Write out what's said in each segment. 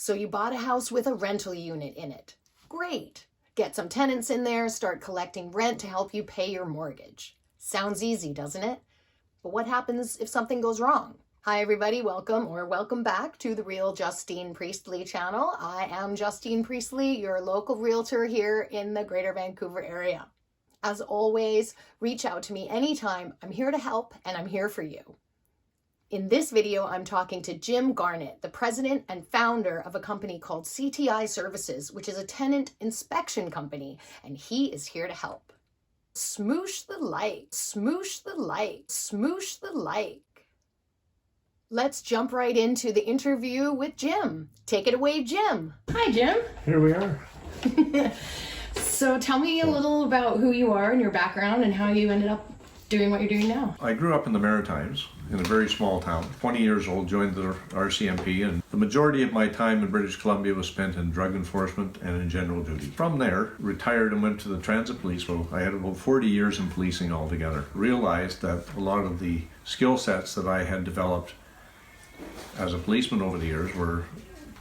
So you bought a house with a rental unit in it. Great. Get some tenants in there, start collecting rent to help you pay your mortgage. Sounds easy, doesn't it? But what happens if something goes wrong? Hi everybody, welcome back to the Real Justine Priestley channel. I am Justine Priestley, your local realtor here in the Greater Vancouver area. As always, reach out to me anytime. I'm here to help and I'm here for you. In this video, I'm talking to Jim GARNETT, the president and founder of a company called CTI Services, which is a tenant inspection company, and he is here to help. Smoosh the like, smoosh the like, smoosh the like. Let's jump right into the interview with Jim. Take it away, Jim. Hi, Jim. Here we are. So tell me a little about who you are and your background and how you ended up doing what you're doing now. I grew up in the Maritimes in a very small town. 20 years old, joined the RCMP, and the majority of my time in British Columbia was spent in drug enforcement and in general duty. From there, retired and went to the transit police. Well, I had about 40 years in policing altogether. Realized that a lot of the skill sets that I had developed as a policeman over the years were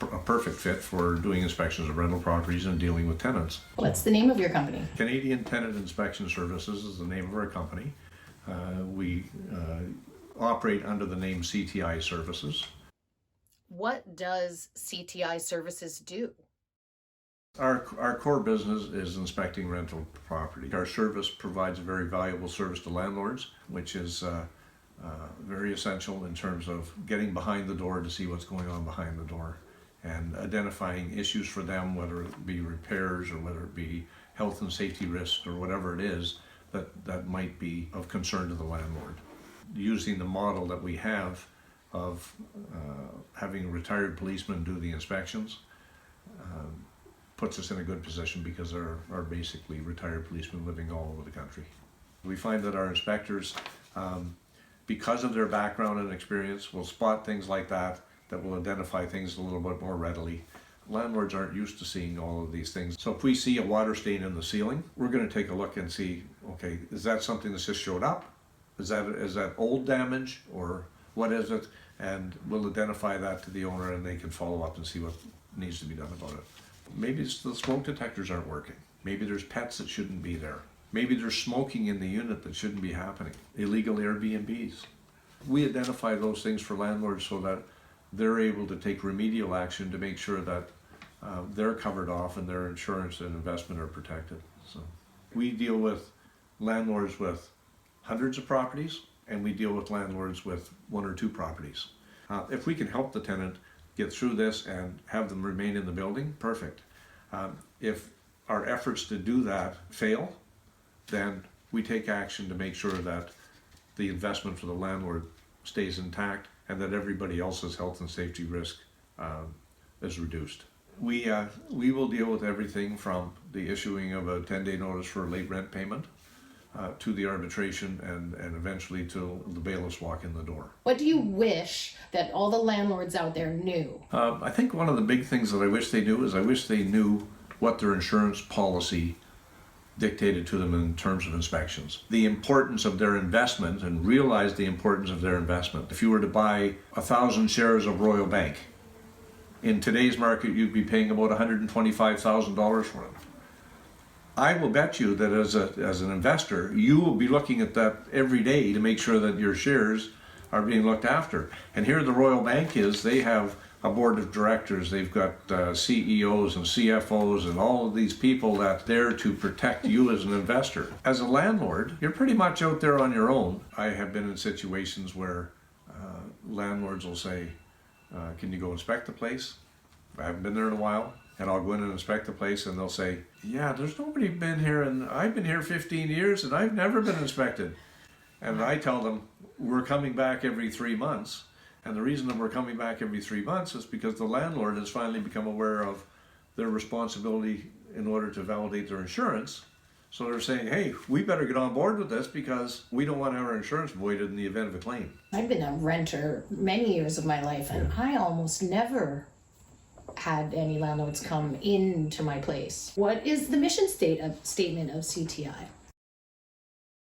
a perfect fit for doing inspections of rental properties and dealing with tenants. What's the name of your company? Canadian Tenant Inspection Services is the name of our company. We operate under the name CTI Services. What does CTI Services do? Our core business is inspecting rental property. Our service provides a very valuable service to landlords, which is very essential in terms of getting behind the door to see what's going on behind the door and identifying issues for them, whether it be repairs or whether it be health and safety risks or whatever it is that might be of concern to the landlord. Using the model that we have of having a retired policeman do the inspections puts us in a good position because there are basically retired policemen living all over the country. We find that our inspectors, because of their background and experience, will spot things like that will identify things a little bit more readily. Landlords aren't used to seeing all of these things. So if we see a water stain in the ceiling, we're going to take a look and see, okay, is that something that's just showed up? Is that old damage or what is it? And we'll identify that to the owner and they can follow up and see what needs to be done about it. Maybe it's the smoke detectors aren't working. Maybe there's pets that shouldn't be there. Maybe there's smoking in the unit that shouldn't be happening. Illegal Airbnbs. We identify those things for landlords so that they're able to take remedial action to make sure that they're covered off and their insurance and investment are protected. So we deal with landlords with hundreds of properties and we deal with landlords with one or two properties. If we can help the tenant get through this and have them remain in the building, perfect. If our efforts to do that fail, then we take action to make sure that the investment for the landlord stays intact and that everybody else's health and safety risk is reduced. We will deal with everything from the issuing of a 10-day notice for a late rent payment to the arbitration and eventually to the bailiffs walk in the door. What do you wish that all the landlords out there knew? I think one of the big things that I wish they knew is I wish they knew what their insurance policy dictated to them in terms of inspections. The importance of their investment and realize the importance of their investment. If you were to buy 1,000 shares of Royal Bank, in today's market you'd be paying about $125,000 for them. I will bet you that as an investor, you will be looking at that every day to make sure that your shares are being looked after. And here the Royal Bank is, they have a board of directors, they've got CEOs and CFOs and all of these people that are there to protect you as an investor. As a landlord, you're pretty much out there on your own. I have been in situations where landlords will say, can you go inspect the place? I haven't been there in a while. And I'll go in and inspect the place and they'll say, yeah, there's nobody been here and I've been here 15 years and I've never been inspected. And I tell them, we're coming back every 3 months. And the reason that we're coming back every 3 months is because the landlord has finally become aware of their responsibility in order to validate their insurance. So they're saying, hey, we better get on board with this because we don't want our insurance voided in the event of a claim. I've been a renter many years of my life and I almost never had any landlords come into my place. What is the mission statement of CTI?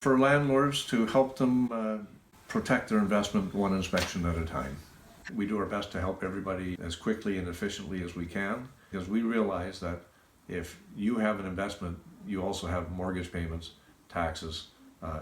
For landlords to help them protect their investment one inspection at a time. We do our best to help everybody as quickly and efficiently as we can, because we realize that if you have an investment, you also have mortgage payments, taxes,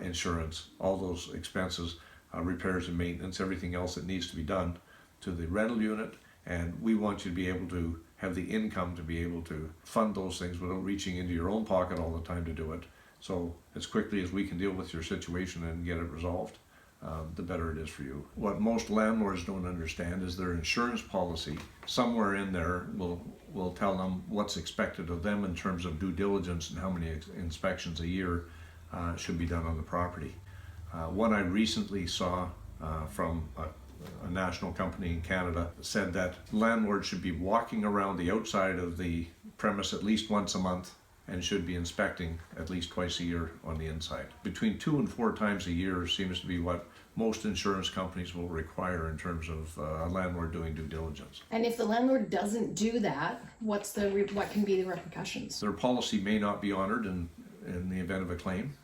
insurance, all those expenses, repairs and maintenance, everything else that needs to be done to the rental unit. And we want you to be able to have the income to be able to fund those things without reaching into your own pocket all the time to do it. So as quickly as we can deal with your situation and get it resolved, the better it is for you. What most landlords don't understand is their insurance policy. Somewhere in there will tell them what's expected of them in terms of due diligence and how many inspections a year should be done on the property. One I recently saw from a national company in Canada said that landlords should be walking around the outside of the premise at least once a month and should be inspecting at least twice a year on the inside. Between 2 and 4 times a year seems to be what most insurance companies will require in terms of a landlord doing due diligence. And if the landlord doesn't do that, what can be the repercussions? Their policy may not be honored in the event of a claim.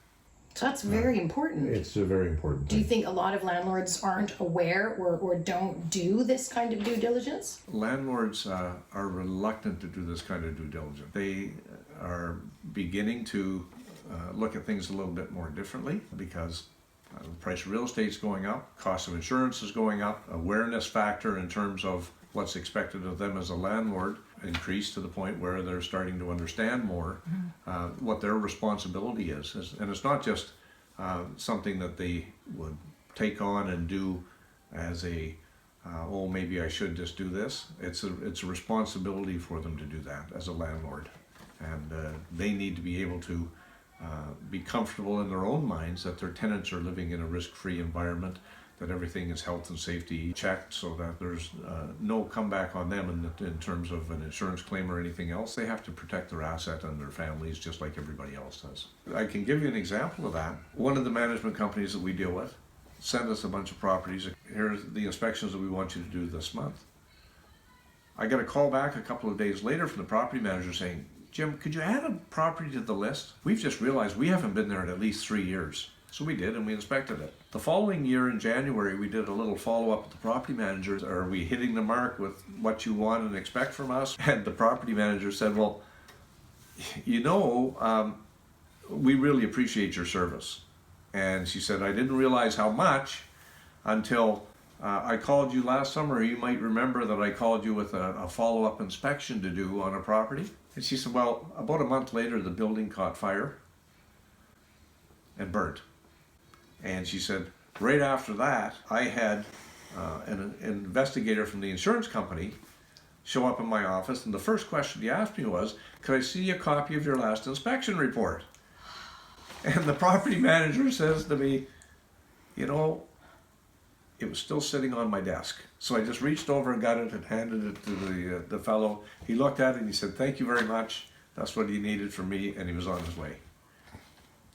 So that's very important. It's a very important Do thing. you think a lot of landlords aren't aware or don't do this kind of due diligence? Landlords are reluctant to do this kind of due diligence. They are beginning to look at things a little bit more differently because the price of real estate is going up, cost of insurance is going up, awareness factor in terms of what's expected of them as a landlord increased to the point where they're starting to understand more what their responsibility is. And it's not just something that they would take on and do as a oh, maybe I should just do this. It's a responsibility for them to do that as a landlord, and they need to be able to be comfortable in their own minds that their tenants are living in a risk-free environment, that everything is health and safety checked so that there's no comeback on them in terms of an insurance claim or anything else. They have to protect their asset and their families just like everybody else does. I can give you an example of that. One of the management companies that we deal with sent us a bunch of properties. Here's the inspections that we want you to do this month. I got a call back a couple of days later from the property manager saying, Jim, could you add a property to the list? We've just realized we haven't been there in at least 3 years. So we did, and we inspected it. The following year in January, we did a little follow-up with the property manager. Are we hitting the mark with what you want and expect from us? And the property manager said, well, you know, we really appreciate your service. And she said, I didn't realize how much until I called you last summer. You might remember that I called you with a follow-up inspection to do on a property. And she said, well, about a month later, the building caught fire and burnt. And she said, right after that, I had an investigator from the insurance company show up in my office, and the first question he asked me was, could I see a copy of your last inspection report? And the property manager says to me, you know, it was still sitting on my desk. So I just reached over and got it and handed it to the fellow. He looked at it and he said, thank you very much. That's what he needed from me, and he was on his way.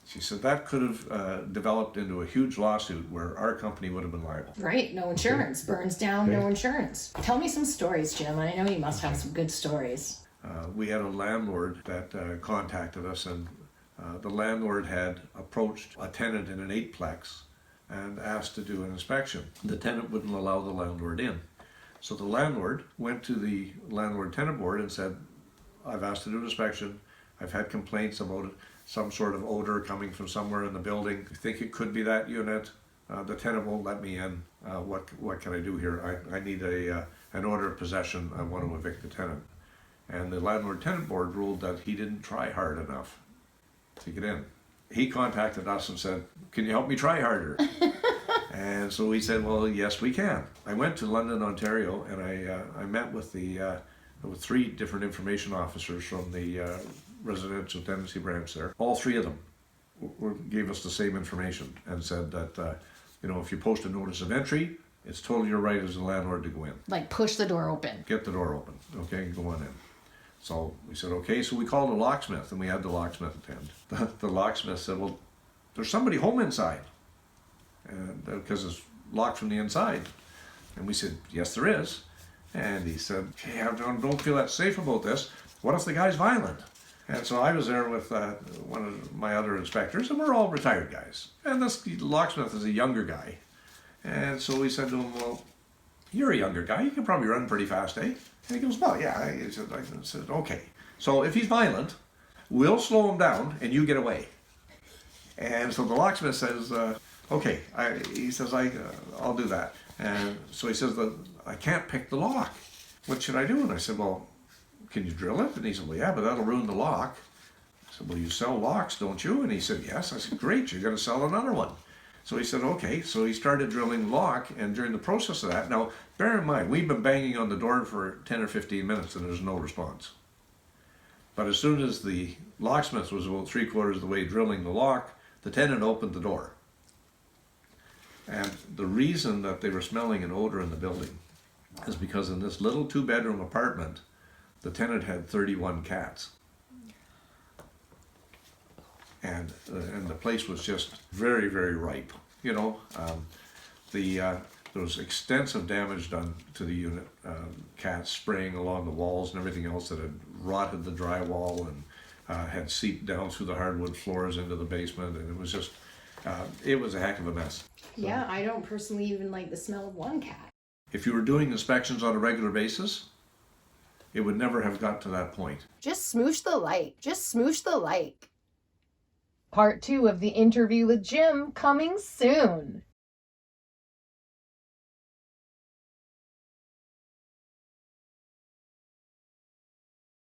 She said that could have developed into a huge lawsuit where our company would have been liable. Right, no insurance. Burns down, no insurance. Tell me some stories, Jim. I know you must have some good stories. We had a landlord that contacted us, and the landlord had approached a tenant in an 8-plex and asked to do an inspection. The tenant wouldn't allow the landlord in. So the landlord went to the landlord-tenant board and said, I've asked to do an inspection. I've had complaints about it. Some sort of odor coming from somewhere in the building. I think it could be that unit. The tenant won't let me in. What can I do here? I need an order of possession. I want to evict the tenant. And the landlord-tenant board ruled that he didn't try hard enough to get in. He contacted us and said, can you help me try harder? And so we said, well, yes, we can. I went to London, Ontario, and I met with with 3 different information officers from the residential tenancy branch there. All 3 of them gave us the same information and said that, you know, if you post a notice of entry, it's totally your right as a landlord to go in. Like push the door open. Get the door open, okay, go on in. So we said, okay, so we called a locksmith, and we had the locksmith attend. The locksmith said, well, there's somebody home inside, and because it's locked from the inside. And we said, yes, there is. And he said, hey, I don't feel that safe about this. What if the guy's violent? And so I was there with one of my other inspectors, and we're all retired guys. And this locksmith is a younger guy. And so we said to him, well, you're a younger guy, you can probably run pretty fast, eh? And he goes, well, yeah. I said, okay. So if he's violent, we'll slow him down and you get away. And so the locksmith says, okay. He says, I'll do that. And so he says, I can't pick the lock. What should I do? And I said, well, can you drill it? And he said, well, yeah, but that'll ruin the lock. I said, well, you sell locks, don't you? And he said, yes. I said, great, you're going to sell another one. So he said, okay. So he started drilling the lock, and during the process of that, now, bear in mind, we've been banging on the door for 10 or 15 minutes, and there's no response. But as soon as the locksmith was about 3/4 of the way drilling the lock, the tenant opened the door. And the reason that they were smelling an odor in the building is because in this little 2-bedroom apartment, the tenant had 31 cats. And the place was just very, very ripe. You know, there was extensive damage done to the unit. Cats spraying along the walls and everything else that had rotted the drywall and had seeped down through the hardwood floors into the basement. And it was just, it was a heck of a mess. Yeah, I don't personally even like the smell of one cat. If you were doing inspections on a regular basis, it would never have got to that point. Just smoosh the like. Just smoosh the like. Part 2 of the interview with Jim coming soon.